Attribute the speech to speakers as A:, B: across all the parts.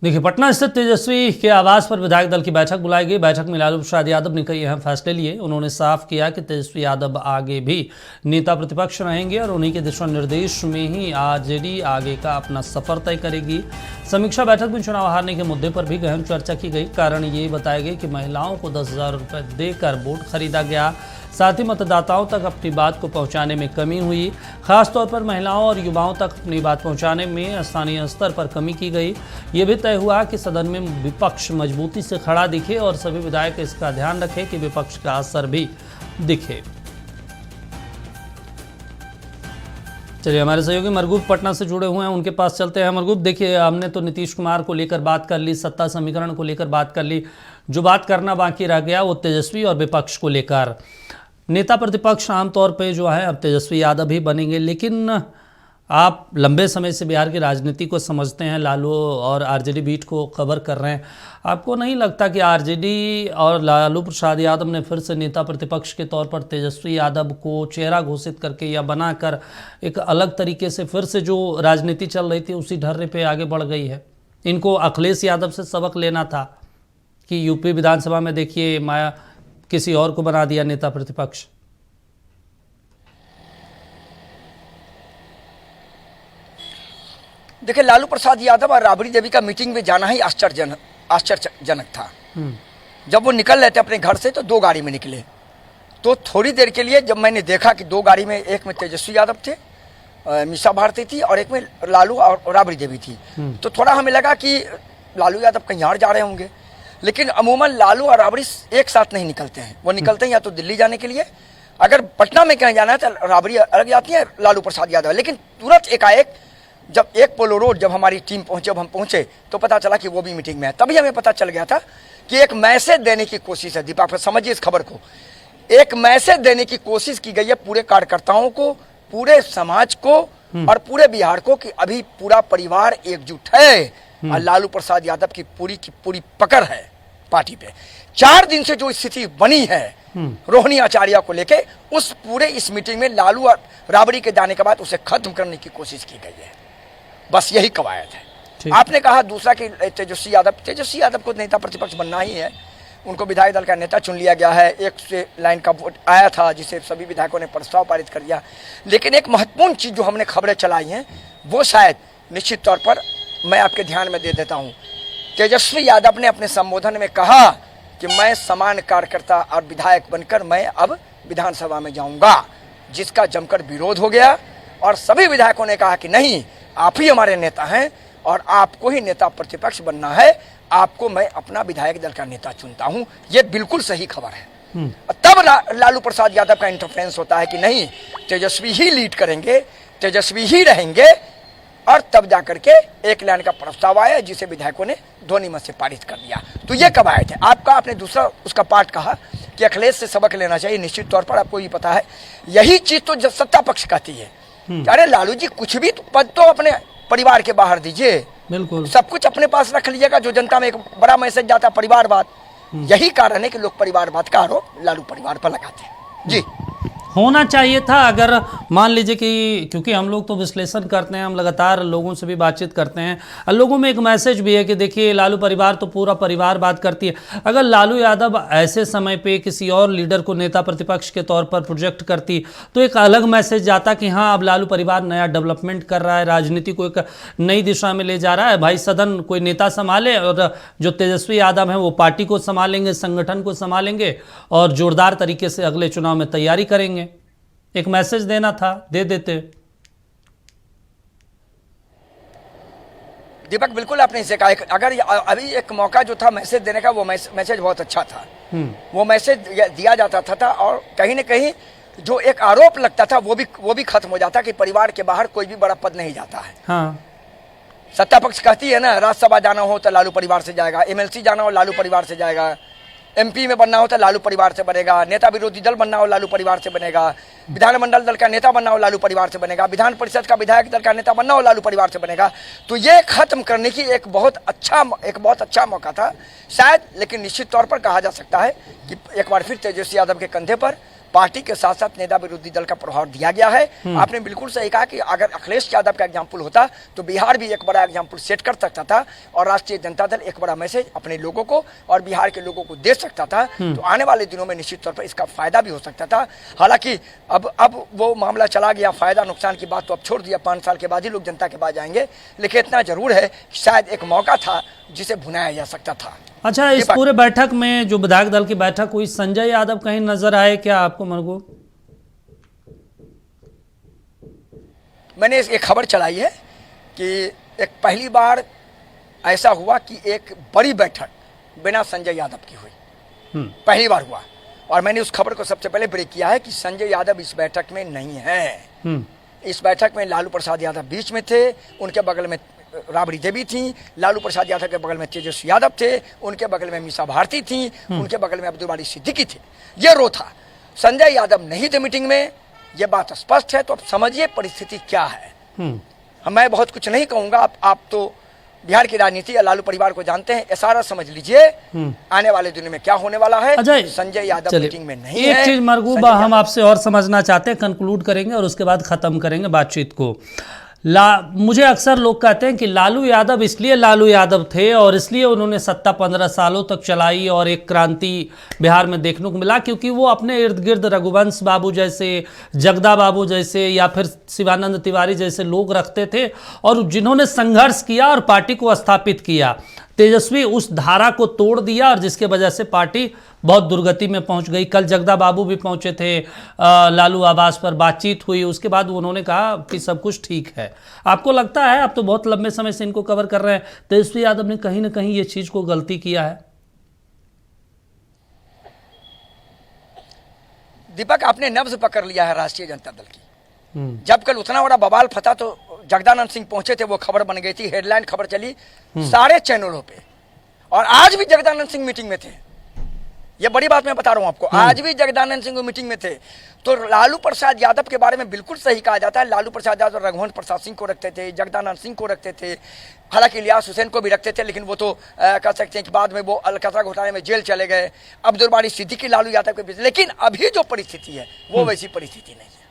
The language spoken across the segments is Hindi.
A: देखिए, पटना स्थित तेजस्वी के आवास पर विधायक दल की बैठक बुलाई गई। बैठक में लालू प्रसाद यादव ने कई अहम फैसले लिए। उन्होंने साफ किया कि तेजस्वी यादव आगे भी नेता प्रतिपक्ष रहेंगे और उन्हीं के दिशा निर्देश में ही आरजेडी आगे का अपना सफर तय करेगी। समीक्षा बैठक में चुनाव हारने के मुद्दे पर भी गहन चर्चा की गई। कारण ये बताया गया कि महिलाओं को 10,000 रुपये देकर वोट खरीदा गया, साथ ही मतदाताओं तक अपनी बात को पहुंचाने में कमी हुई। खासतौर पर महिलाओं और युवाओं तक अपनी बात पहुंचाने में स्थानीय स्तर पर कमी की गई। ये भी तय हुआ कि सदन में विपक्ष मजबूती से खड़ा दिखे और सभी विधायक इसका ध्यान रखें कि विपक्ष का असर भी दिखे। चलिए, हमारे सहयोगी मरगूब पटना से जुड़े हुए हैं, उनके पास चलते हैं। मरगूब, देखिए, हमने तो नीतीश कुमार को लेकर बात कर ली, सत्ता समीकरण को लेकर बात कर ली। जो बात करना बाकी रह गया वो तेजस्वी और विपक्ष को लेकर। नेता प्रतिपक्ष आमतौर पे जो है अब तेजस्वी यादव ही बनेंगे, लेकिन आप लंबे समय से बिहार की राजनीति को समझते हैं, लालू और आरजेडी बीट को कवर कर रहे हैं। आपको नहीं लगता कि आरजेडी और लालू प्रसाद यादव ने फिर से नेता प्रतिपक्ष के तौर पर तेजस्वी यादव को चेहरा घोषित करके या बनाकर एक अलग तरीके से फिर से जो राजनीति चल रही थी उसी ढर्रे पे आगे बढ़ गई है? इनको अखिलेश यादव से सबक लेना था कि यूपी विधानसभा में देखिए माया किसी और को बना दिया नेता प्रतिपक्ष।
B: देखिए, लालू प्रसाद यादव और राबड़ी देवी का मीटिंग में जाना ही आश्चर्यजनक था। जब वो निकल रहे थे अपने घर से तो दो गाड़ी में निकले। तो थोड़ी देर के लिए जब मैंने देखा कि दो गाड़ी में, एक में तेजस्वी यादव थे, मीसा भारती थी, और एक में लालू और राबड़ी देवी थी, तो थोड़ा हमें लगा कि लालू यादव कहीं और जा रहे होंगे। लेकिन अमूमन लालू और राबड़ी एक साथ नहीं निकलते हैं। वो निकलते हैं या तो दिल्ली जाने के लिए, अगर पटना में कहीं जाना है तो राबड़ी अलग जाती है, लालू प्रसाद यादव। लेकिन तुरंत एकाएक जब एक पोलो रोड जब हमारी टीम पहुंचे, जब हम पहुंचे तो पता चला कि वो भी मीटिंग में है। तभी हमें पता चल गया था कि एक मैसेज देने की कोशिश है। दीपक, समझिए इस खबर को, एक मैसेज देने की कोशिश की गई है पूरे कार्यकर्ताओं को, पूरे समाज को और पूरे बिहार को कि अभी पूरा परिवार एकजुट है और लालू प्रसाद यादव की पूरी पकड़ है पार्टी पे। 4 दिन से जो स्थिति बनी है रोहिणी आचार्य को लेके, उस पूरे इस मीटिंग में लालू और राबड़ी के जाने के बाद उसे खत्म करने की कोशिश की गई है। बस यही कवायद है। आपने कहा दूसरा कि तेजस्वी यादव को नेता प्रतिपक्ष बनना ही है। उनको विधायक दल का नेता चुन लिया गया है। 1 लाइन का वोट आया था जिसे सभी विधायकों ने प्रस्ताव पारित कर दिया। लेकिन एक महत्वपूर्ण चीज जो हमने खबरें चलाई हैं वो शायद निश्चित तौर पर मैं आपके ध्यान में दे देता हूं। तेजस्वी यादव ने अपने संबोधन में कहा कि मैं समान कार्यकर्ता और विधायक बनकर मैं अब विधानसभा में जाऊंगा, जिसका जमकर विरोध हो गया और सभी विधायकों ने कहा कि नहीं, आप ही हमारे नेता हैं और आपको ही नेता प्रतिपक्ष बनना है, आपको मैं अपना विधायक दल का नेता चुनता हूं। यह बिल्कुल सही खबर है। तब लालू प्रसाद यादव का इंटरफेरेंस होता है कि नहीं, तेजस्वी ही लीड करेंगे, तेजस्वी ही रहेंगे, और तब जाकर के 1 लाइन का प्रस्ताव आया जिसे विधायकों ने ध्वनिमत से पारित कर दिया। तो ये कवायद है। आपका आपने दूसरा उसका पार्ट कहा कि अखिलेश से सबक लेना चाहिए। निश्चित तौर पर आपको ये पता है, यही चीज तो सत्ता पक्ष कहती है। अरे लालू जी, कुछ भी पद तो अपने परिवार के बाहर दीजिए, बिल्कुल सब कुछ अपने पास रख लीजिएगा। जो जनता में एक बड़ा मैसेज जाता है परिवारवाद, यही कारण है कि लोग परिवारवाद का आरोप लालू परिवार पर लगाते हैं। जी,
A: होना चाहिए था। अगर मान लीजिए कि, क्योंकि हम लोग तो विश्लेषण करते हैं, हम लगातार लोगों से भी बातचीत करते हैं और लोगों में एक मैसेज भी है कि देखिए लालू परिवार तो पूरा परिवार बात करती है। अगर लालू यादव ऐसे समय पे किसी और लीडर को नेता प्रतिपक्ष के तौर पर प्रोजेक्ट करती तो एक अलग मैसेज जाता कि हाँ, अब लालू परिवार नया डेवलपमेंट कर रहा है, राजनीति को एक नई दिशा में ले जा रहा है। भाई, सदन कोई नेता संभाले और जो तेजस्वी यादव हैं वो पार्टी को संभालेंगे, संगठन को संभालेंगे और जोरदार तरीके से अगले चुनाव में तैयारी करेंगे। एक मैसेज देना था, दे देते।
B: दीपक, बिल्कुल आपने इसे कहा। अगर अभी एक मौका जो था मैसेज देने का, वो मैसेज बहुत अच्छा था। वो मैसेज दिया जाता था और कहीं ना कहीं जो एक आरोप लगता था वो भी खत्म हो जाता कि परिवार के बाहर कोई भी बड़ा पद नहीं जाता है। हाँ। सत्ता पक्ष कहती है ना, राज्यसभा जाना हो तो लालू परिवार से जाएगा, MLC जाना हो लालू परिवार से जाएगा, MP में बनना हो तो लालू परिवार से बनेगा, नेता विरोधी दल बनना हो लालू परिवार से बनेगा, विधानमंडल दल का नेता बनना हो लालू परिवार से बनेगा, विधान परिषद का विधायक दल का नेता बनना हो लालू परिवार से बनेगा। तो ये खत्म करने की एक बहुत अच्छा मौका था शायद। लेकिन निश्चित तौर पर कहा जा सकता है कि एक बार फिर तेजस्वी यादव के कंधे पर पार्टी के साथ साथ नेता विरोधी दल का प्रभाव दिया गया है। आपने बिल्कुल सही कहा कि अगर अखिलेश यादव का एग्जाम्पल होता तो बिहार भी एक बड़ा एग्जाम्पल सेट कर सकता था और राष्ट्रीय जनता दल एक बड़ा मैसेज अपने लोगों को और बिहार के लोगों को दे सकता था। तो आने वाले दिनों में निश्चित तौर पर इसका फायदा भी हो सकता था। हालांकि अब वो मामला चला गया, फायदा नुकसान की बात तो अब छोड़ दिया, 5 साल के बाद ही लोग जनता के पास जाएंगे। लेकिन इतना जरूर है शायद एक मौका था जिसे भुनाया जा सकता था।
A: अच्छा, इस पूरे बैठक में जो विधायक दल की बैठक हुई, संजय यादव कहीं नजर आए क्या आपको मरगूब?
B: मैंने एक खबर चलाई है कि एक पहली बार ऐसा हुआ कि एक बड़ी बैठक बिना संजय यादव की हुई, पहली बार हुआ। और मैंने उस खबर को सबसे पहले ब्रेक किया है कि संजय यादव इस बैठक में नहीं है। इस बैठक में लालू प्रसाद यादव बीच में थे, उनके बगल में राबड़ी देवी थी, लालू प्रसाद यादव के बगल में तेजस्वी यादव थे, उनके बगल में मीसा भारती थी, उनके बगल में अब्दुल बारी सिद्दीकी थे। ये रो था। संजय यादव नहीं थे मीटिंग में, ये बात स्पष्ट है। तो अब समझिए परिस्थिति क्या है। मैं बहुत कुछ नहीं कहूंगा, आप तो बिहार की राजनीति या लालू परिवार को जानते हैं, सारा समझ लीजिए आने वाले दिनों में क्या होने वाला है। संजय यादव मीटिंग में नहीं है।
A: एक चीज मरगूबा हम आपसे और समझना चाहते हैं, कंक्लूड करेंगे और उसके बाद खत्म करेंगे बातचीत को। मुझे अक्सर लोग कहते हैं कि लालू यादव इसलिए लालू यादव थे और इसलिए उन्होंने सत्ता 15 सालों तक चलाई और एक क्रांति बिहार में देखने को मिला, क्योंकि वो अपने इर्द गिर्द रघुवंश बाबू जैसे, जगदा बाबू जैसे या फिर शिवानंद तिवारी जैसे लोग रखते थे और जिन्होंने संघर्ष किया और पार्टी को स्थापित किया। तेजस्वी उस धारा को तोड़ दिया और जिसके वजह से पार्टी बहुत दुर्गति में पहुंच गई। कल जगदा बाबू भी पहुंचे थे लालू आवास पर, बातचीत हुई, उसके बाद उन्होंने कहा कि सब कुछ ठीक है। आपको लगता है, आप तो बहुत लंबे समय से इनको कवर कर रहे हैं, तेजस्वी यादव ने कहीं ना कहीं ये चीज को गलती किया है?
B: दीपक, आपने नब्ज पकड़ लिया है राष्ट्रीय जनता दल की। जब कल उतना बड़ा बवाल फटा तो जगदानंद सिंह पहुंचे थे, वो खबर बन गई थी, हेडलाइन खबर चली सारे चैनलों पे। और आज भी जगदानंद सिंह मीटिंग में थे। ये बड़ी बात मैं बता रहा हूं आपको, आज भी जगदानंद सिंह मीटिंग में थे। तो लालू प्रसाद यादव के बारे में बिल्कुल सही कहा जाता है। लालू प्रसाद यादव रघुवंश प्रसाद सिंह को रखते थे, जगदानंद सिंह को रखते थे, हालांकि इलियास हुसैन को भी रखते थे, लेकिन वो तो कह सकते हैं कि बाद में वो अलकतरा घोटाले में जेल चले गए। अब्दुल बारी सिद्दीकी लालू यादव के बीच, लेकिन अभी जो परिस्थिति है वो वैसी परिस्थिति नहीं है।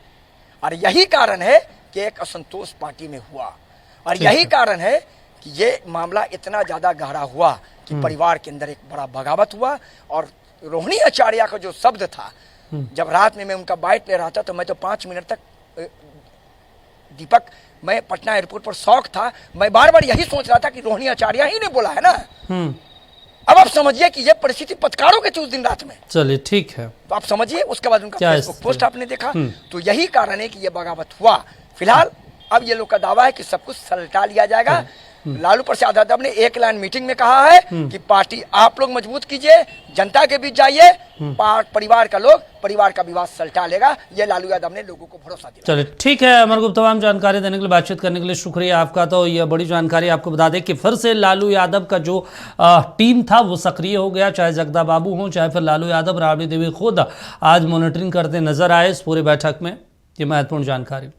B: और यही कारण है कि एक असंतोष पार्टी में हुआ, और यही कारण है कि ये मामला इतना ज्यादा गहरा हुआ कि परिवार के अंदर एक बड़ा बगावत हुआ। और रोहिणी आचार्य का जो शब्द था, जब रात में मैं उनका बाइट ले रहा था तो मैं तो 5 मिनट तक दीपक, मैं पटना एयरपोर्ट पर शौक था। मैं बार बार यही सोच रहा था कि रोहिणी आचार्य ही ने बोला है ना। अब आप समझिए कि ये परिस्थिति पत्रकारों के थी उस दिन रात में।
A: चलिए ठीक है,
B: तो आप समझिए। उसके बाद उनका फेसबुक पोस्ट आपने देखा, तो यही कारण है कि ये बगावत हुआ। फिलहाल अब ये लोग का दावा है कि सब कुछ सलटा लिया जाएगा। लालू प्रसाद यादव ने एक लाइन मीटिंग में कहा है कि पार्टी आप लोग मजबूत कीजिए, जनता के बीच जाइए, परिवार का विवाद सलटा लेगा। ये लालू यादव ने लोगों को भरोसा दिया।
A: चलिए ठीक है मरगूब, तमाम जानकारी देने के लिए, बातचीत करने के लिए शुक्रिया आपका। तो ये बड़ी जानकारी। आपको बता दें कि फिर से लालू यादव का जो टीम था वो सक्रिय हो गया, चाहे जगदा बाबू हो, चाहे फिर लालू यादव, राबड़ी देवी खुद आज मॉनिटरिंग करते नजर आए इस पूरे बैठक में। ये महत्वपूर्ण जानकारी।